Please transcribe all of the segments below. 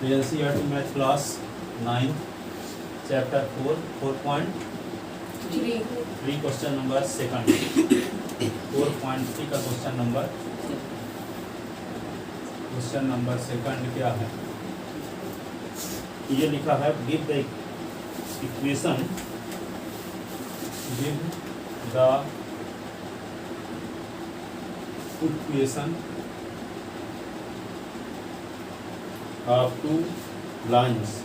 NCERT math class 9 chapter 4.3 question number second 4.3 का question number second क्या है? ये लिखा है give the equation of two lines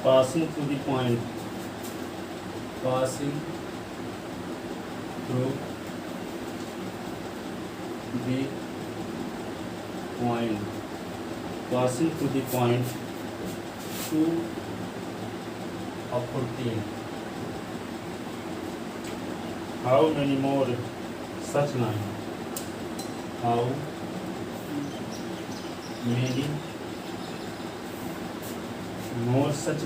passing through the point passing through the point 2 of 14. How many more such lines? How many more such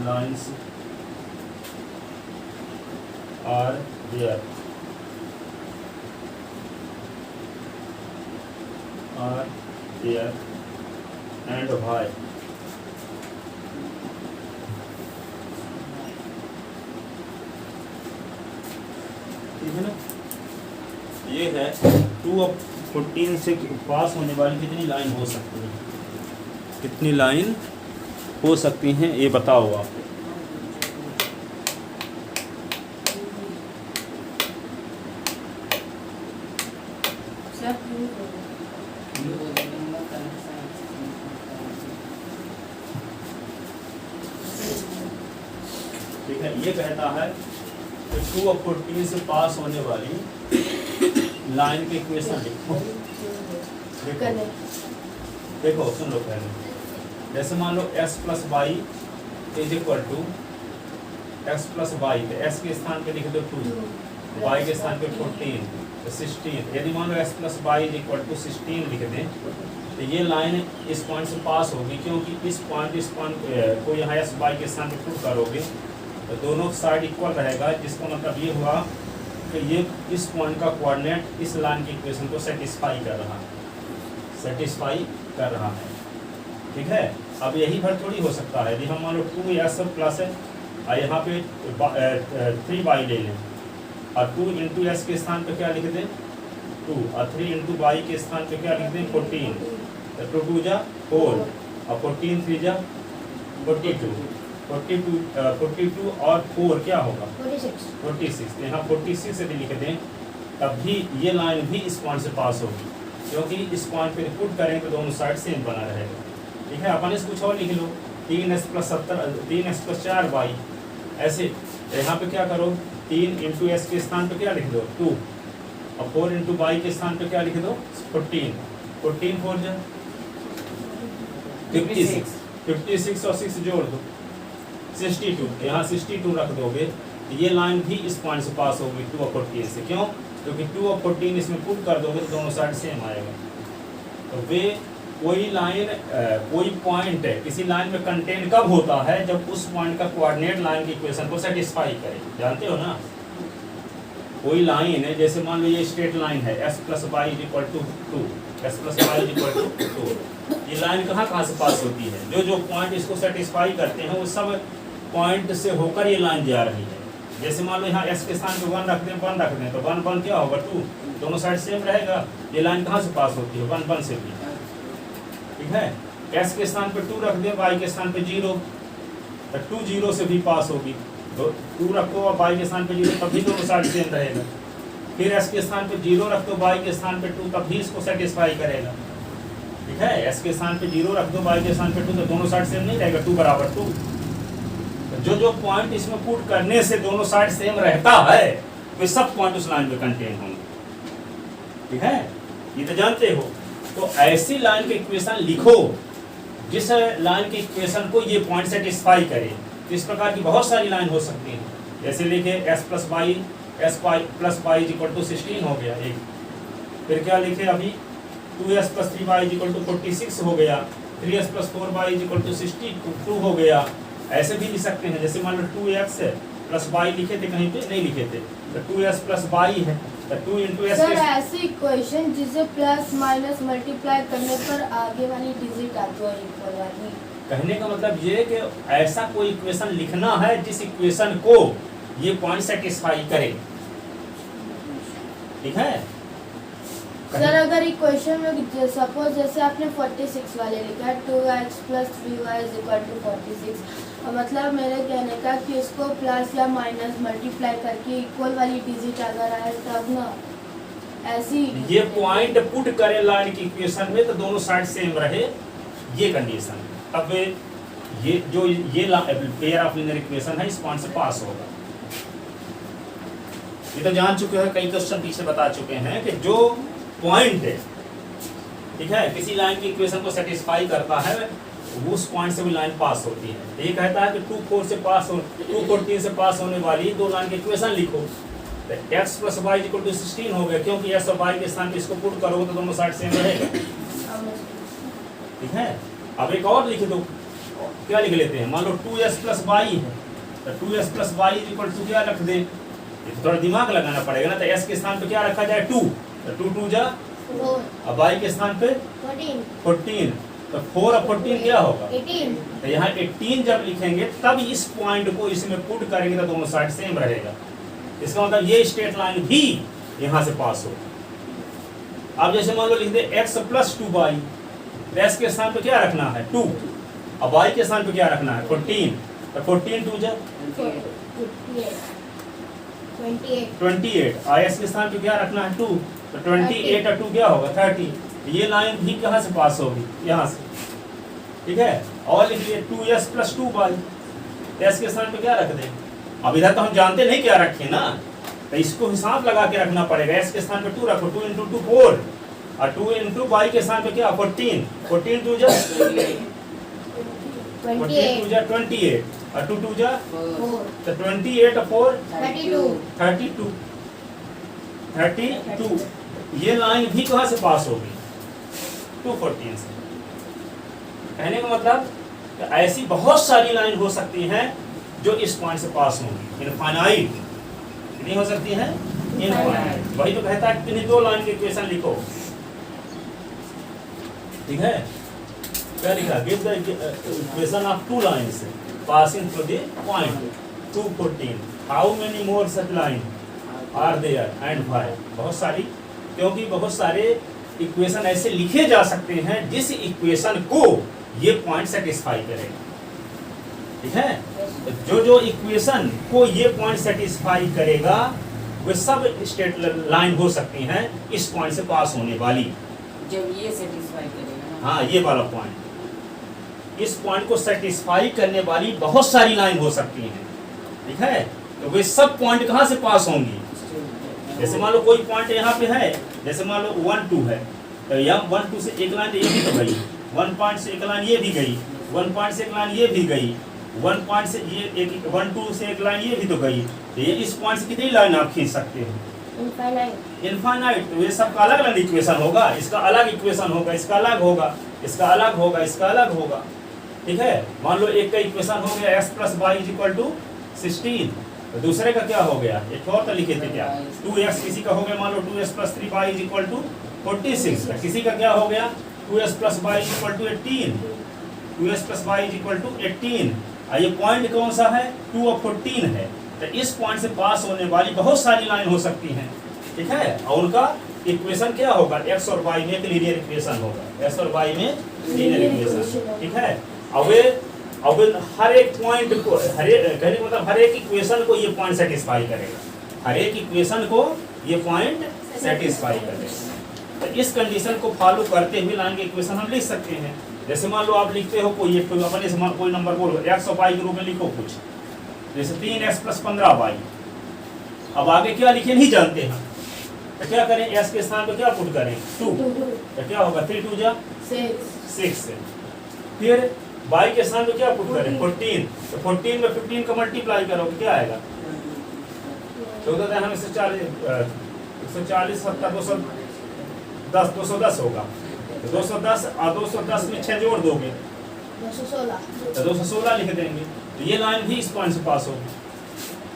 lines are there? And why? ठीक है ना? ये है 2 of 14 से पास होने वाली कितनी लाइन हो सकती है, कितनी लाइन हो सकती हैं ये बताओ आप। ठीक है, ये कहता है कि 2 of 14 से पास होने वाली लाइन के इक्वेशन लिखो। देखो सुन लो पहले, जैसे मान लो s plus Y is equal to X plus Y, तो s के स्थान पे लिख दो 2, y के स्थान पे 14 तो 16। यदि मान लो s plus Y is equal to 16 लिख दें तो ये लाइन इस पॉइंट से पास होगी, क्योंकि इस पॉइंट को यहाँ s y के स्थान पे पुट करोगे तो दोनों साइड इक्वल रहेगा, जिसका मतलब ये हुआ कि ये इस पॉइंट का कोऑर्डिनेट इस लाइन की इक्वेशन को सेटिस्फाई कर रहा है। ठीक है, अब यही भर थोड़ी हो सकता है। यदि हम मान लो 2s प्लस है यहाँ पे 3y ले लें और 2 इंटू एस के स्थान पे क्या लिख दें 2 और 3 इंटू वाई के स्थान पे क्या लिख दें 14, तो 2 2 जा 4 और 14 3 जा 42 और 4 क्या होगा 46। तो यहाँ 46 यदि लिख दें तब भी ये लाइन भी इस पॉइंट से पास होगी, क्योंकि इस पॉइंट पे पुट करेंगे तो दोनों साइड सेम बना रहेगा। ठीक है, अपन इस कुछ और लिख लो 3s प्लस 4y ऐसे। यहाँ पे क्या करो 3 इंटू एस के स्थान पे क्या लिख दो 2 और 4 इंटू वाई के स्थान पे क्या लिख दो 14 4 जा 56 और 6 जोड़ दो 62, यहाँ 62 रख दोगे तो ये लाइन भी इस पॉइंट से पास होगी 2 और 14 से। क्यों? क्योंकि 2 और 14 इसमें पुट कर दोगे तो दोनों साइड सेम आएगा। तो वे कोई पॉइंट है किसी लाइन में कंटेन कब होता है जब उस पॉइंट का कोऑर्डिनेट लाइन की इक्वेशन को सेटिस्फाई करे। जानते हो ना, कोई लाइन है जैसे मान लो ये स्ट्रेट लाइन है s plus Y is equal to 2, s plus Y is equal to 2। ये लाइन कहाँ से पास होती है? जो पॉइंट इसको सेटिस्फाई करते हैं वो सब पॉइंट से होकर ये लाइन जा रही है। जैसे मान लो यहाँ s के स्थान पे 1 रख दें तो 1 क्या होगा 2, दोनों साइड सेम रहेगा। ये लाइन कहाँ से पास होती है 1 से भी। ठीक है, s के स्थान पे 2 रख दें y के स्थान पे 0 तो 2 0 से भी पास होगी। 2 रखो और y के स्थान पे 0 तब भी दोनों साइड सेम रहेगा। फिर s के स्थान पे 0 रख दो y के स्थान पे 2 तब भी इसको सेटिस्फाई करेगा। ठीक है, s के स्थान पे 0 रख दो y के स्थान पे 2 तो दोनों साइड सेम नहीं रहेगा 2 बराबर 2। जो पॉइंट इसमें पुट करने से दोनों साइड सेम रहता है वे सब पॉइंट उस लाइन में कंटेन होंगे। ठीक है, ये तो जानते हो। तो ऐसी लाइन की इक्वेशन लिखो जिस लाइन की इक्वेशन को ये पॉइंट सेटिस्फाई करे। तो इस प्रकार की बहुत सारी लाइन हो सकती हैं। जैसे लिखे s plus Y is equal to 16 हो गया एक। फिर क्या लिखे अभी 2s plus 3y is equal to 46 हो गया, 3s plus 4y is equal to 62 हो गया। ऐसे भी लिख सकते हैं, जैसे मान लो 2x प्लस y लिखे थे, कहीं पे नहीं लिखे थे, तो 2s प्लस y है, तो 2 इंटू एस। सर ऐसी इक्वेशन जिसे प्लस माइनस मल्टीप्लाई करने पर आगे वाली डिजिट आती है इक्वल वाली। कहने का मतलब ये कि ऐसा कोई इक्वेशन लिखना है जिस इक्वेशन को ये पॉइंट सेटिस्फाई करे, ठीक है। सर अगर इक्वेशन में सपोज जैसे आपने 46 वाले लिखा है 2x plus 3y is equal to 46, मतलब मेरे कहने का कि इसको प्लस या माइनस मल्टीप्लाई करके इक्वल वाली डिजिट अगर आए तब ना ऐसी ये पॉइंट पुट करे लाइन की इक्वेशन में तो दोनों साइड सेम रहे, ये कंडीशन। अब ये जो ये पेयर ऑफ लीनियर इक्वेशन है इस पॉइंट से पास होगा। ये तो जान चुके हैं, कई क्वेश्चन पीछे बता चुके हैं कि जो पॉइंट है, ठीक है, किसी लाइन की इक्वेशन को सेटिस्फाई करता है उस पॉइंट से भी लाइन पास होती है। ये कहता है कि 2 से पास हो 2 14 से पास होने वाली दो लाइन की इक्वेशन लिखो, तो x plus y equal to 16 हो गया, क्योंकि x और y के स्थान पे इसको पुट करोगे तो दोनों साइड सेम रहेगा, ठीक है। अब एक और लिख दो, क्या लिख लेते हैं, मान लो 2s प्लस वाई है, तो 2s plus y equal to क्या रख दें, ये तो थोड़ा दिमाग लगाना पड़ेगा ना, तो s के स्थान पे क्या रखा जाए 2, तो 2 2 जा 4, अब y के स्थान पे 14, तो 4 और 14 क्या होगा 18। तो यहाँ 18 जब लिखेंगे तब इस पॉइंट को इसमें पुट करेंगे तो दोनों साइड सेम रहेगा। इसका मतलब ये स्ट्रेट लाइन भी यहाँ से पास हो। अब जैसे मान लो लिख दे x प्लस 2y, x के स्थान पे क्या रखना है 2, अब y के स्थान पे क्या रखना है 14, तो 14 2 जा 28, और s के स्थान पे क्या रखना है 2, तो 28 और 2 क्या होगा 30। ये लाइन भी कहाँ से पास होगी, यहाँ से, ठीक है। और लिख लिए 2s प्लस 2y, s के स्थान पे क्या रख दें, अब इधर तो हम जानते नहीं क्या रखें ना, तो इसको हिसाब लगा के रखना पड़ेगा। s के स्थान पे 2 रखो, 2 इंटू 2 4, और 2 इंटू y के स्थान पे क्या 14, 14 2 जा 14 2 जा 28, और 2 2 जा तो 28 और 4 32, ये लाइन भी कहाँ से पास होगी 214 से। कहने का मतलब कि ऐसी बहुत सारी लाइन हो सकती हैं जो इस पॉइंट से पास होंगी, इनफाइनाइट नहीं हो सकती हैं, इनफाइनाइट। वही तो कहता है कि इन्हीं दो लाइन की इक्वेशन लिखो, ठीक है। क्या लिखा, give the equation of two lines passing through the point 214, how many more such line are there and why. बहुत सारी, क्योंकि बहुत सारे इक्वेशन ऐसे लिखे जा सकते हैं जिस इक्वेशन को ये पॉइंट सेटिस्फाई करेगा, ठीक है। जो इक्वेशन को ये पॉइंट सेटिस्फाई करेगा वे सब स्ट्रेट लाइन हो सकती हैं इस पॉइंट से पास होने वाली, जब ये सेटिस्फाई करेगा। हाँ, ये वाला पॉइंट, इस पॉइंट को सेटिस्फाई करने वाली बहुत सारी लाइन हो सकती हैं, ठीक है। तो वे सब पॉइंट कहाँ से पास होंगी, जैसे मान लो कोई पॉइंट यहाँ पे है, जैसे मान लो 1 2 है, तो यहाँ 1 2 से एक लाइन ये भी तो गई, 1 पॉइंट से एक लाइन ये भी गई, 1 पॉइंट से एक लाइन ये भी गई, 1 पॉइंट से ये एक 1 2 से एक लाइन ये भी तो गई, तो ये इस पॉइंट से कितनी लाइन आप खींच सकते हो, इनफाइनाइट। तो ये सबका अलग अलग इक्वेशन होगा, इसका अलग इक्वेशन होगा, इसका अलग होगा, इसका अलग होगा, इसका अलग होगा, ठीक है। मान लो एक का इक्वेशन हो गया x plus Y is equal to 16, तो दूसरे का क्या हो गया, एक और तो लिखे थे क्या 2x, किसी का हो गया मान लो 2s plus 3y is equal to 46, किसी का क्या हो गया 2s plus y is equal to 18, 2s plus y is equal to 18। ये पॉइंट कौन सा है 2 और 14 है, तो इस पॉइंट से पास होने वाली बहुत सारी लाइन हो सकती हैं, ठीक है। और उनका इक्वेशन क्या होगा, x और y में एक लीनियर इक्वेशन होगा, x और y में लीनियर इक्वेशन, ठीक है। अब हर एक पॉइंट को, कहने का मतलब हर एक इक्वेशन को ये पॉइंट सेटिस्फाई करेगा, हर एक इक्वेशन को ये पॉइंट सेटिस्फाई करेगा। तो इस कंडीशन को फॉलो करते हुए लाइन के इक्वेशन हम लिख सकते हैं। जैसे मान लो आप लिखते हो कोई अपने से कोई नंबर बोलो x और y के रूप में लिखो कुछ, जैसे 3x प्लस 15y। अब आगे क्या लिखे नहीं जानते हैं, तो क्या करें, s के स्थान पे क्या पुट करें 2, तो क्या होगा 3 2 जा 6, फिर y के स्थान पे क्या पुट करें 14, तो 14 में 15 का मल्टीप्लाई करोगे क्या आएगा 14 140 140 70 210 होगा, तो 210 और 210 में 6 जोड़ दोगे 216 तो 216 लिख देंगे। तो ये लाइन भी इस पॉइंट से पास होगी।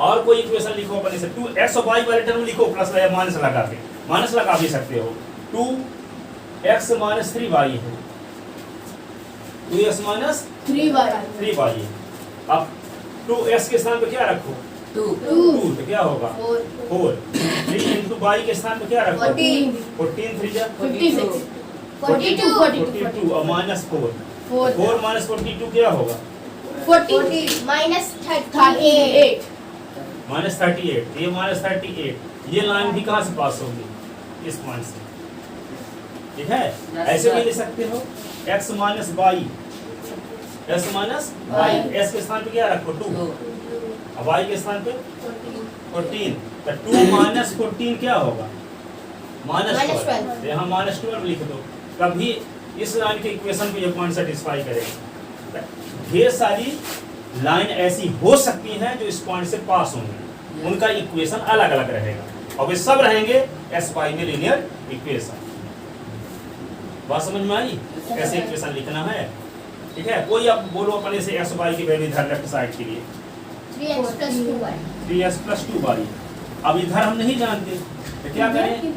और कोई इक्वेशन लिखो अपने से 2x और y वाले टर्म लिखो प्लस या माइनस लगा के, माइनस लगा भी सकते हो। 2x माइनस 3y है, 2x माइनस 3y है। अब 2x के स्थान पे क्या रखो 2 2, तो क्या होगा 4। 3 इंटू y के स्थान पे क्या रखो 14 3 जा 42 और माइनस 4 4 माइनस 42 क्या होगा माइनस 38 माइनस 38। ये माइनस 38 ये लाइन भी कहाँ से पास होगी इस पॉइंट से, ठीक है। ऐसे भी ले सकते हो x minus y, x minus y, s के स्थान पे क्या रखो 2 और y के स्थान पे 14। तो 2 माइनस 14 क्या होगा माइनस 12। यहाँ माइनस 12 लिख दो, तभी इस लाइन के इक्वेशन को ये पॉइंट सेटिस्फाई करेगा। ढेर सारी लाइन ऐसी हो सकती हैं जो इस पॉइंट से पास होंगी, उनका इक्वेशन अलग अलग रहेगा और वे सब रहेंगे एस वाई में लीनियर इक्वेशन। बात समझ में आई कैसे इक्वेशन लिखना है, ठीक है। कोई अब बोलो अपने से एस वाई की वैल्यू इधर लेफ्ट साइड के लिए 3x प्लस 2y। अब इधर हम नहीं जानते तो क्या करें,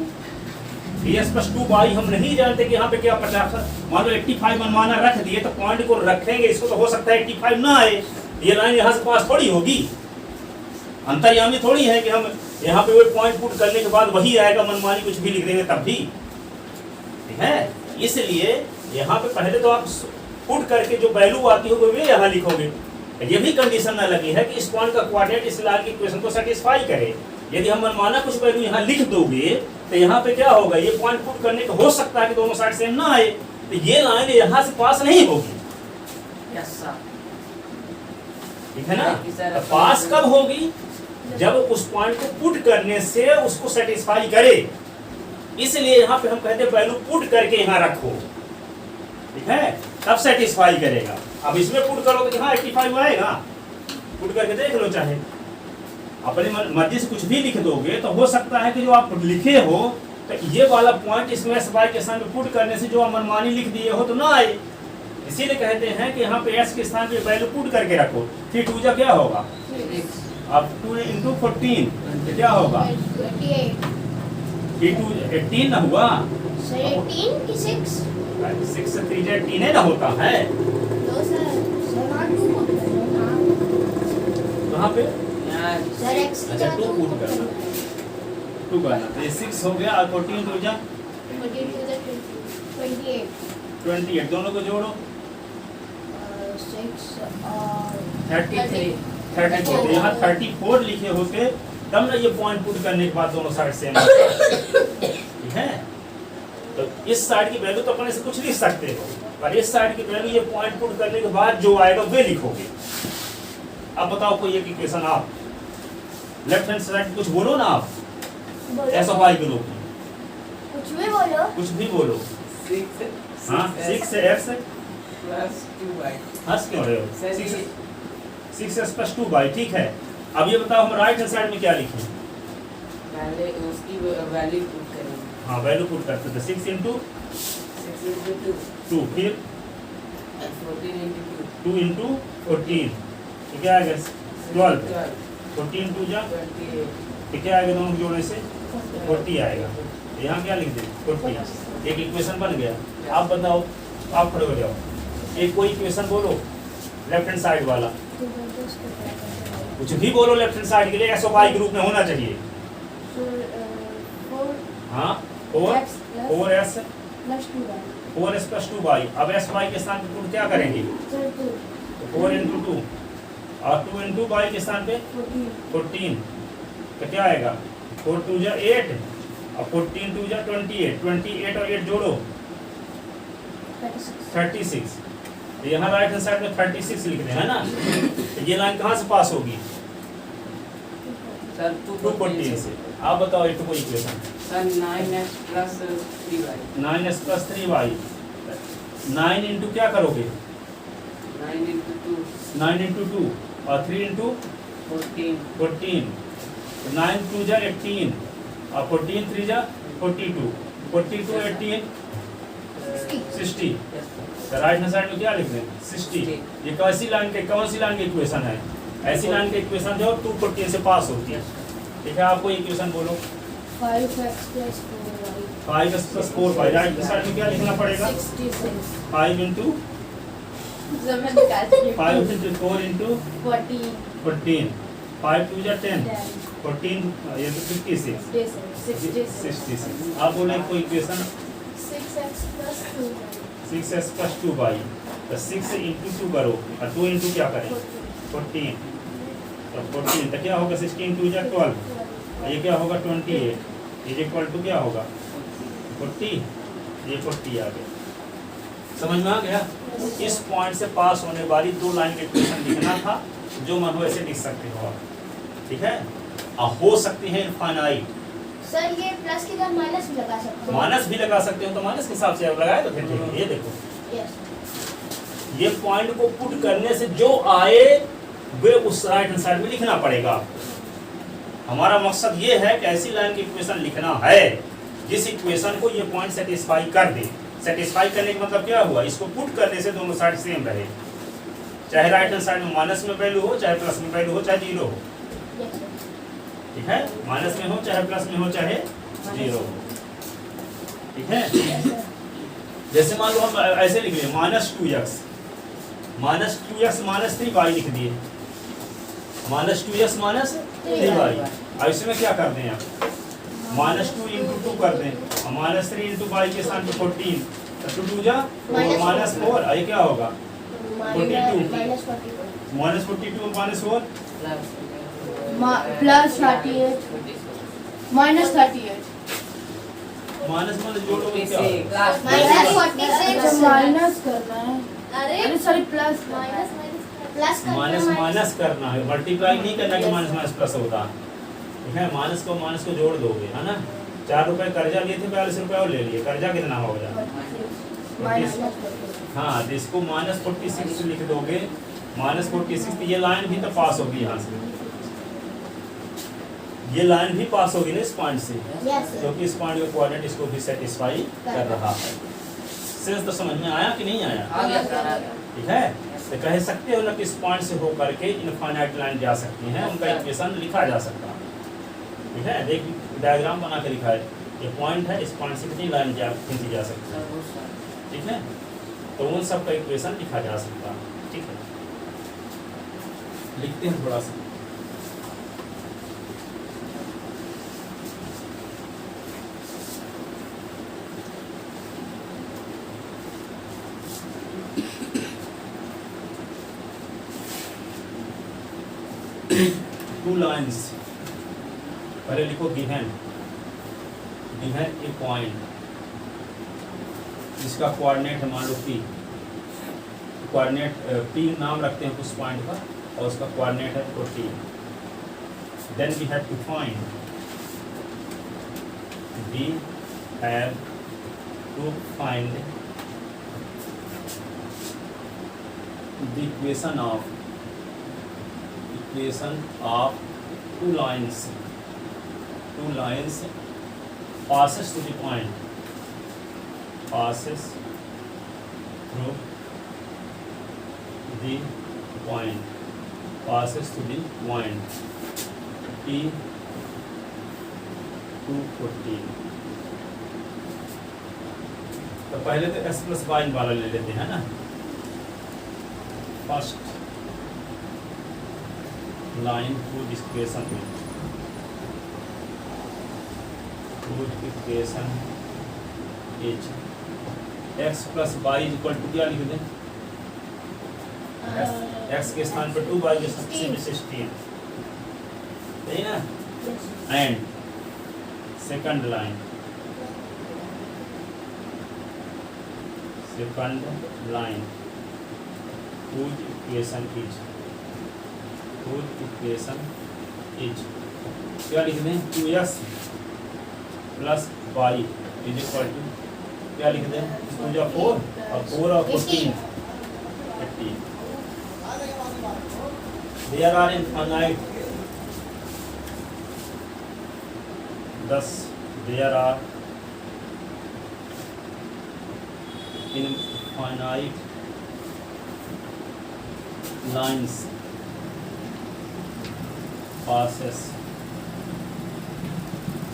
3x प्लस 2y हम नहीं जानते कि यहाँ पे क्या 50, मान लो 85 मनमाना रख दिए तो पॉइंट को रखेंगे, इसको तो हो सकता है 85 ना आए, ये लाइन यहाँ से पास थोड़ी होगी, अंतर्यामी थोड़ी है कि हम यहाँ पे वो पॉइंट पुट करने के बाद वही आएगा, मनमानी कुछ भी लिख देंगे तब भी, ठीक है। इसलिए यहाँ पे पहले तो आप पुट करके जो वैल्यू आती हो वो यहाँ लिखोगे। ये भी कंडीशन ना लगी है कि इस पॉइंट का कोऑर्डिनेट इस लाइन की इक्वेशन को सेटिस्फाई करे। यदि हम मनमाना कुछ वैल्यू यहाँ लिख दोगे तो यहाँ पे क्या होगा, ये पॉइंट पुट करने का हो सकता है कि दोनों साइड सेम ना आए, तो ये लाइन यहाँ से पास नहीं होगी, ठीक है ना। तो पास कब होगी, जब उस पॉइंट को पुट करने से उसको सेटिस्फाई करे। इसलिए यहाँ पे हम कहते हैं वैल्यू पुट करके यहाँ रखो, ठीक है, तब सेटिस्फाई करेगा। अब इसमें पुट करो तो यहाँ 85 आएगा, पुट करके देख लो, चाहे अपनी मर्जी से कुछ भी लिख दोगे तो हो सकता है कि जो आप लिखे हो तो ये वाला पॉइंट इसमें एस वाई के स्थान पे पुट करने से जो आप मनमानी लिख दिए हो तो ना आए। इसीलिए कहते हैं कि यहाँ पे एस के स्थान पे वैल्यू पुट करके रखो। फिर 2 जा क्या होगा, अब 2 इंटू 14 तो क्या होगा 18 ना हुआ, 6 से 3 18 ना होता है, कहाँ पे अच्छा 2 पुट करना, 2 करना, तो ये 6 हो गया और 14 2 जा 28, दोनों को जोड़ो 34। यहाँ 34 लिखे होते तब ना ये पॉइंट पुट करने के बाद दोनों साइड सेम, ठीक है। तो इस साइड की वैल्यू तो अपने से कुछ लिख सकते हो, पर इस साइड की वैल्यू ये पॉइंट पुट करने के बाद जो आएगा वे लिखोगे। अब बताओ कोई एक इक्वेशन, आप लेफ्ट हैंड साइड कुछ बोलो ना, आप ऐसा वाई के लोग कुछ भी बोलो, कुछ भी बोलो। 6x प्लस 2y, हंस क्यों रहे हो, 6x प्लस 2y, ठीक है। अब ये बताओ हम राइट हैंड साइड में क्या लिखें, पहले उसकी वैल्यू पुट करेंगे। हाँ वैल्यू पुट करते थे 6 इंटू 2, फिर 2 इंटू 14 तो क्या आएगा 12, 14 2 जा 28, तो क्या आएगा, दोनों जोड़ने से 40 आएगा। तो यहाँ क्या लिख दे 40, एक इक्वेशन बन गया। आप बताओ, आप खड़े हो जाओ, एक कोई इक्वेशन बोलो लेफ्ट हैंड साइड वाला, कुछ भी बोलो लेफ्ट हैंड साइड के लिए, एस वाई के रूप में होना चाहिए। हाँ 4s प्लस 2y। अब एस वाई के स्थान पे पुट क्या करेंगे, 4 इंटू 2 और 2 इंटू y के स्थान पे 14 तो क्या आएगा 4 2 जा 8 और 14 2 जा 28 और 8 जोड़ो 36। तो यहाँ राइट हैंड साइड में 36 लिख रहे हैं ना, तो ये लाइन कहाँ से पास होगी, सर 214 से। आप बताओ एक कोई equation, sir 9x plus 3y, 9s plus 3y, 9 into क्या करोगे 9 into 2, 9 इंटू 2 और 3 इंटू 14, 9 2 जा 18 और 14 3 जा 42, 42 18 60। तो राइट हैंड साइड में क्या लिख दें 60। ये कौन सी लाइन की इक्वेशन है? ऐसी लाइन की इक्वेशन जो 240 से पास होती है। ठीक है, आपको इक्वेशन बोलो 5x plus 4y 5x plus 4y। Right hand side में क्या लिखना पड़ेगा 66 5 into जब मैं निकालती हूँ 5 into 4 into 14 14 5 2 जा 10 10 14 ये तो 56 66। आप बोले कोई equation 6x plus 2y 6x plus 2y। तो 6 into 2 करो और 2 into क्या करें 14। तो 14 तो क्या होगा 16 2 जा 12। ये क्या होगा 28 इज इक्वल टू क्या होगा 40। ये 40 आ गया। समझ में आ गया? इस पॉइंट से पास होने वाली दो लाइन की इक्वेशन लिखना था, जो मन हो ऐसे लिख सकते हो आप। ठीक है, हो सकती है इनफाइनाइट। सर ये प्लस की जगह माइनस भी लगा सकते हो माइनस भी लगा सकते हो, तो माइनस के हिसाब से आप लगाए तो फिर देखिए ये देखो यस ये पॉइंट को पुट करने से जो आए वे उस राइट हैंड साइड में लिखना पड़ेगा आपको। हमारा मकसद ये है कि ऐसी लाइन की इक्वेशन लिखना है जिस इक्वेशन को ये पॉइंट सेटिस्फाई कर दे। सेटिस्फाई करने का मतलब क्या हुआ, इसको पुट करने से दोनों साइड सेम रहे, चाहे राइट हैंड साइड में माइनस में वैल्यू हो, चाहे प्लस में वैल्यू हो, चाहे जीरो हो। ठीक है, माइनस में हो चाहे प्लस में हो चाहे जीरो हो। ठीक है, जैसे मान लो हम ऐसे लिख लिए -2x -3y लिख दिए -2x -3y। अब इसमें क्या कर दें आप -2 into 2 कर दें और -3 into y के स्थान पे 14 तो 2 जा -4। ये क्या होगा 42 -42 -4 प्लस 38 माइनस 38 माइनस मतलब जोड़ो क्या होगा? माइनस 46 माइनस करना है। अरे सॉरी प्लस माइनस करना है, मल्टीप्लाई नहीं करना कि माइनस माइनस प्लस होता। ठीक है, माइनस को जोड़ दोगे, है ना। 4 रुपए कर्जा लिए थे, 42 रुपए और ले लिए, कर्जा कितना हो गया हाँ, तो इसको -46 लिख दोगे। -46 ये लाइन भी तो पास होगी यहाँ से, ये लाइन भी पास होगी ना इस पॉइंट से, क्योंकि इस पॉइंट का कोऑर्डिनेट इसको भी सेटिस्फाई कर रहा है। सेंस तो समझ में आया कि नहीं आया? ठीक है, तो कह सकते हो ना कि इस पॉइंट से होकर के इनफाइनाइट लाइन जा सकती हैं, उनका इक्वेशन लिखा जा सकता है। ठीक है, देख डायग्राम बना के लिखा है, ये पॉइंट है, इस पॉइंट से कितनी लाइन खींची जा सकती है। ठीक है, तो उन सब का इक्वेशन लिखा जा सकता है। ठीक है, लिखते हैं थोड़ा सा। टू लाइन्स, पहले लिखो गिवन ए पॉइंट, जिसका कोऑर्डिनेट है मान लो P, कोऑर्डिनेट P नाम रखते हैं उस पॉइंट का और उसका कोऑर्डिनेट है 14। Then we have to find the equation of two lines passes to the point, passes through the point, passes to the point P 214। तो पहले तो x प्लस वाई वाला ले लेते हैं ना। First line to equation is x plus y equal to क्या लिख दें, x के स्थान पर 2 y के स्थान पर 16, सही ना। And second line whose equation is क्या लिख दें 2x plus Y is equal to क्या लिख दें 2 जा 4 और 4 और 14 15। There are infinite, thus there are infinite lines passes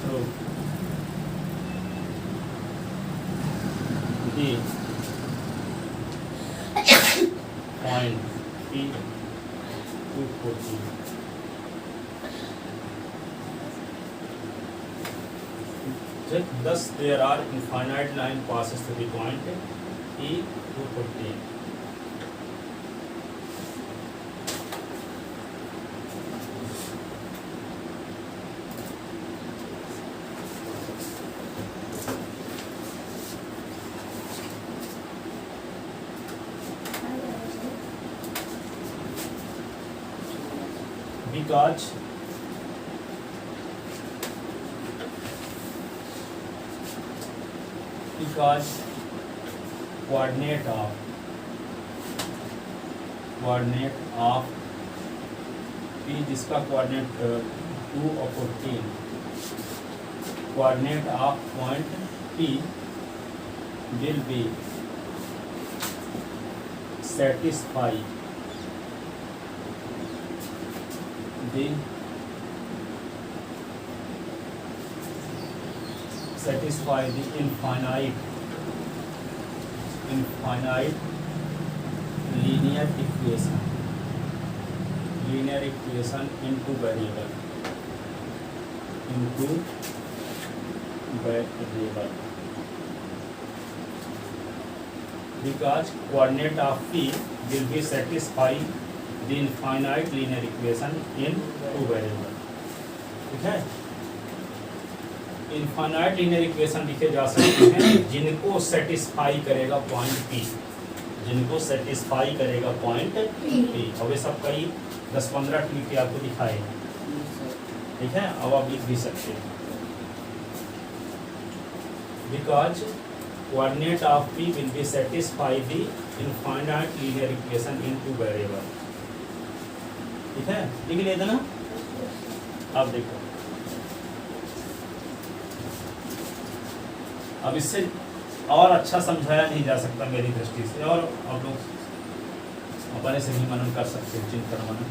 through the point P 240. Thus, there are infinite line passes to the point P 240. because coordinate of P जिसका coordinate 2 और 14, coordinate of point P will be satisfy the infinite linear equation into variable because coordinate of P will be satisfy the infinite linear equation in two variable. ठीक है, infinite linear equation लिखे जा सकते हैं जिनको satisfy करेगा point P, जिनको satisfy करेगा पॉइंट P। और वे सब कई 10-15 ट्रिक के आपको दिखाए, ठीक है। अब आप लिख भी सकते हैं because coordinate of P will be satisfy the infinite linear equation in two variable. ठीक है, लिख लेते ना। अब देखो, अब इससे और अच्छा समझाया नहीं जा सकता मेरी दृष्टि से, और आप लोग अपने से भी मनन कर सकते हैं, चिंतन मनन।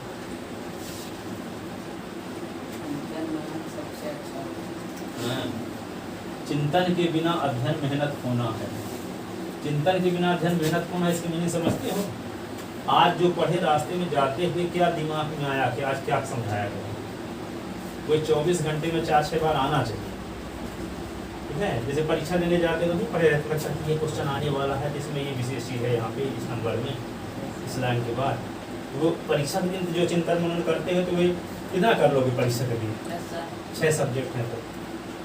चिंतन के बिना अध्ययन मेहनत होना है। चिंतन के बिना अध्ययन मेहनत होना, इसकी मीनिंग समझते हो? आज जो पढ़े रास्ते में जाते हुए क्या दिमाग में आया कि आज क्या समझाया गया? कोई 24 घंटे में 4-6 बार आना चाहिए, ठीक है। जैसे परीक्षा देने जाते तो भी पढ़े रहते, लगता है ये क्वेश्चन आने वाला है जिसमें ये विशेष चीज़ है यहाँ पे इस नंबर में, इस लाइन के बाद। वो परीक्षा के दिन जो चिंतन मनन करते हैं तो वे कितना कर लोगे परीक्षा के दिन? 6 सब्जेक्ट हैं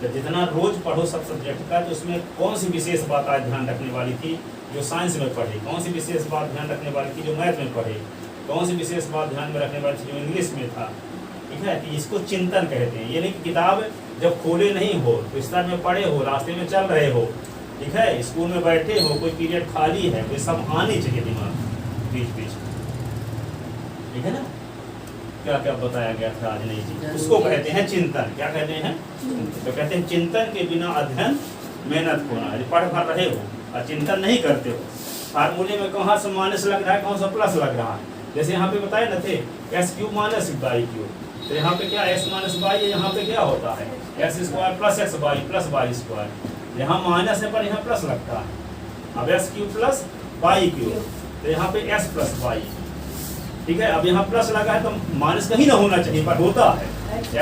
तो जितना रोज पढ़ो सब सब्जेक्ट का, तो उसमें कौन सी विशेष बात आज ध्यान रखने वाली थी जो साइंस में पढ़े, कौन सी विशेष बात ध्यान रखने वाली थी जो मैथ में पढ़े, कौन सी विशेष बात ध्यान में रखने वाली थी जो इंग्लिश में था, ठीक है। कि इसको चिंतन कहते हैं। ये नहीं कि किताब जब खोले नहीं हो, बिस्तर में पढ़े हो, रास्ते में चल रहे हो, ठीक है, स्कूल में बैठे हो, कोई पीरियड खाली है, वे सब आने चाहिए दिमाग बीच बीच, ठीक है ना। क्या क्या बताया गया था आज नई चीज, उसको कहते हैं चिंतन। क्या कहते हैं? तो कहते हैं चिंतन के बिना अध्ययन मेहनत होना। यदि पढ़ भर रहे हो और चिंतन नहीं करते हो, फार्मूले में कहाँ से माइनस लग रहा है, कौन सा प्लस लग रहा है, जैसे यहाँ पे बताए न थे s³ माइनस बाई क्यू, तो यहाँ पे क्या s माइनस बाई है, यहाँ पे क्या होता है s² plus x y plus y square. यहाँ माइनस है पर यहाँ प्लस लगता है। अब s³ प्लस बाई क्यू, तो यहाँ पे s प्लस वाई, ठीक है। अब यहाँ प्लस लगा है तो माइनस कहीं ना होना चाहिए, पर होता है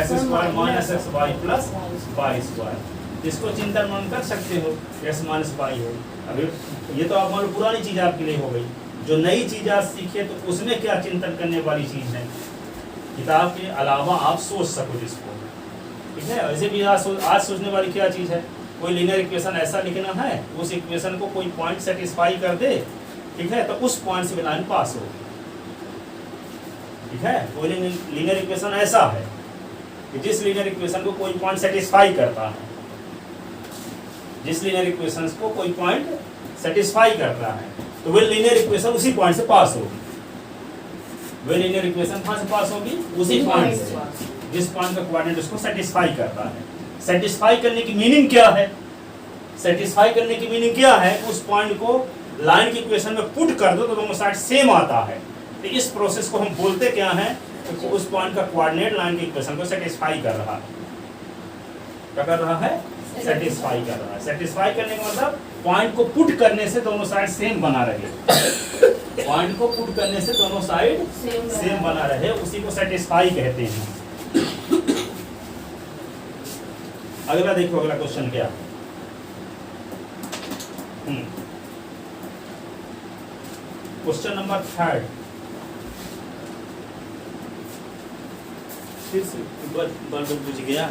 s² minus x y plus y square. इसको चिंतन मनन कर सकते हो, s माइनस बाई हो। अभी ये तो आप मान लो पुरानी चीज़ आपके लिए हो गई, जो नई चीज़ आप सीखे तो उसमें क्या चिंतन करने वाली चीज़ है, किताब के अलावा आप सोच सको जिसको, ठीक है। वैसे भी आज सोचने वाली क्या चीज़ है, कोई लीनियर इक्वेशन ऐसा लिखना है, उस इक्वेशन को कोई पॉइंट सेटिस्फाई कर दे, ठीक है, तो उस पॉइंट से लाइन पास हो, ठीक है। कोई लीनियर इक्वेशन ऐसा है कि जिस लीनियर इक्वेशन को कोई पॉइंट सेटिस्फाई करता है, जिस लीनियर इक्वेशन को कोई पॉइंट सेटिस्फाई करता है, तो वह लीनियर इक्वेशन उसी पॉइंट से पास होगी। वह लीनियर इक्वेशन कहाँ से पास होगी? उसी पॉइंट से, जिस पॉइंट का कोऑर्डिनेट उसको सेटिस्फाई करता है। सेटिस्फाई करने की मीनिंग क्या है? सेटिस्फाई करने की मीनिंग क्या है? उस पॉइंट को लाइन की इक्वेशन में पुट कर दो तो दोनों साइड सेम आता है। तो इस प्रोसेस को हम बोलते क्या हैं, तो उस पॉइंट का कोऑर्डिनेट लाइन की इक्वेशन को सेटिस्फाई कर रहा है। क्या कर रहा है? सेटिस्फाई कर रहा है। सेटिस्फाई करने का मतलब पॉइंट को पुट करने से दोनों साइड सेम बना रहे। पॉइंट को पुट करने से दोनों साइड सेम बना रहे, उसी को सेटिस्फाई कहते हैं। अगला देखो, अगला क्वेश्चन क्या। क्वेश्चन नंबर 3 फिर से बल्ब बुझ गया।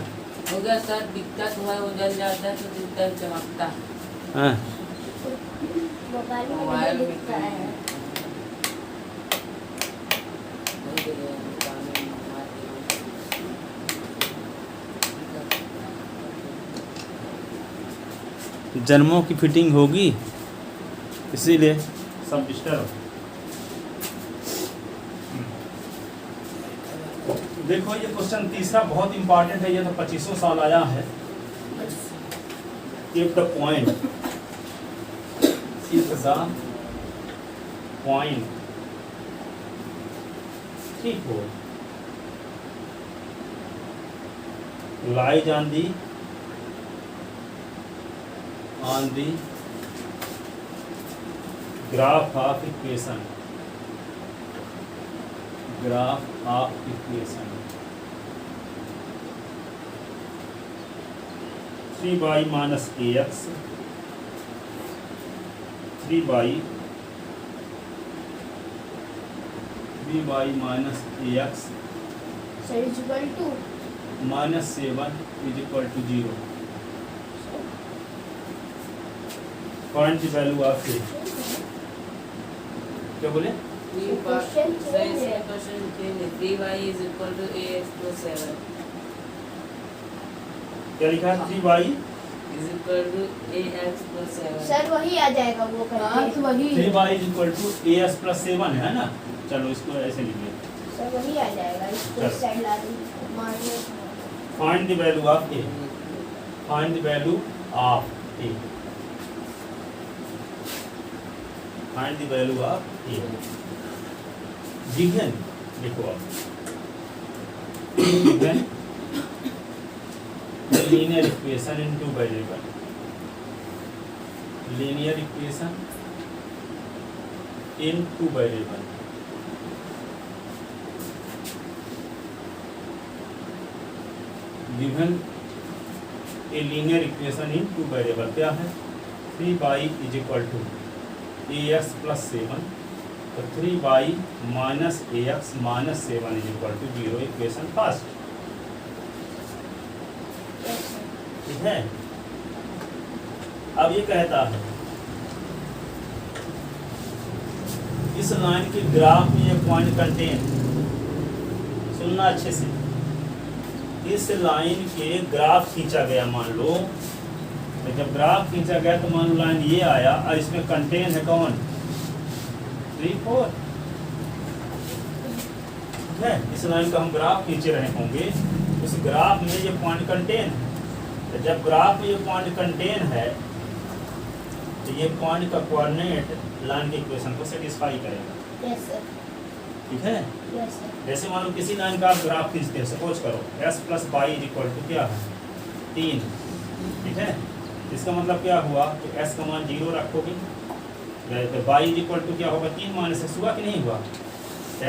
हो गया सर, दिखता तो है, वो जल जाता है तो दिखता है, चमकता है। हाँ, मोबाइल में मोबाइल नहीं में दिखता है। जन्मों की फिटिंग होगी, इसीलिए सब डिस्टर्ब। देखो ये क्वेश्चन तीसरा बहुत इंपॉर्टेंट है, ये तो 2500 साल आया है। If the point ठीक हो lies on the graph of equation 3y minus ax 3y minus ax So is equal to minus 7 is equal to 0. Find the value of a। क्या बोले? 3y is equal to ax plus 7 क्या लिखा है? 3y is equal to ax plus 7। Sir वही आ जाएगा वो करके। तो वही 3y is equal to as plus 7 है ना। चलो इसको ऐसे लिखिए। सर वही आ जाएगा, इसको चल। इस साइड ला दीजिए। Minus Find the value of a। Find the value of a। Find the value of a। given देखो आप given the linear equation in two variable। linear equation in two variable। given a linear equation in two variable क्या है? 3y is equal to ax plus 7, तो 3y minus ax minus 7 is equal to 0 equation first. ठीक है। अब ये कहता है इस लाइन के ग्राफ में ये पॉइंट कंटेन, सुनना अच्छे से, इस लाइन के ग्राफ खींचा गया, मान लो तो जब ग्राफ खींचा गया तो मान लो लाइन ये आया और इसमें कंटेन है कौन? 3 4 है। इस लाइन का हम ग्राफ खींच रहे होंगे, उस ग्राफ में ये पॉइंट कंटेन है। तो जब ग्राफ में ये पॉइंट कंटेन है तो ये पॉइंट का कोऑर्डिनेट लाइन के इक्वेशन को सेटिस्फाई करेगा। Yes sir. ठीक है। Yes sir. जैसे मान लो किसी लाइन का आप ग्राफ खींचते हैं, सपोज करो s plus Y is equal to क्या है? 3। ठीक है। इसका मतलब क्या हुआ कि s का मान 0 रखोगे तो y इज इक्वल टू क्या होगा? 3 माइनस x हुआ कि नहीं हुआ?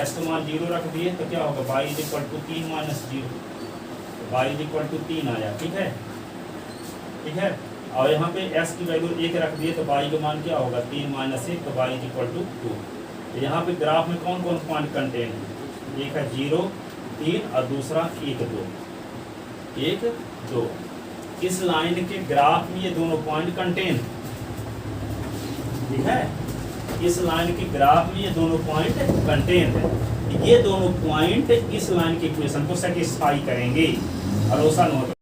s का मान 0 रख दिए तो क्या होगा? y is equal to 3 minus 0, y is equal to 3 आया। ठीक है। ठीक है। और यहाँ पे s की वैल्यू 1 रख दिए तो y का मान क्या होगा? 3 माइनस 1, तो y इज इक्वल टू 2। तो यहाँ पे ग्राफ में कौन कौन पॉइंट कंटेन है? एक है 0 3 और दूसरा 1 2 1 2। इस लाइन के ग्राफ में ये दोनों पॉइंट कंटेन, ठीक है। इस लाइन के ग्राफ में ये दोनों पॉइंट कंटेन है। ये दोनों पॉइंट इस लाइन के इक्वेशन को सेटिस्फाई करेंगे। भरोसा न हो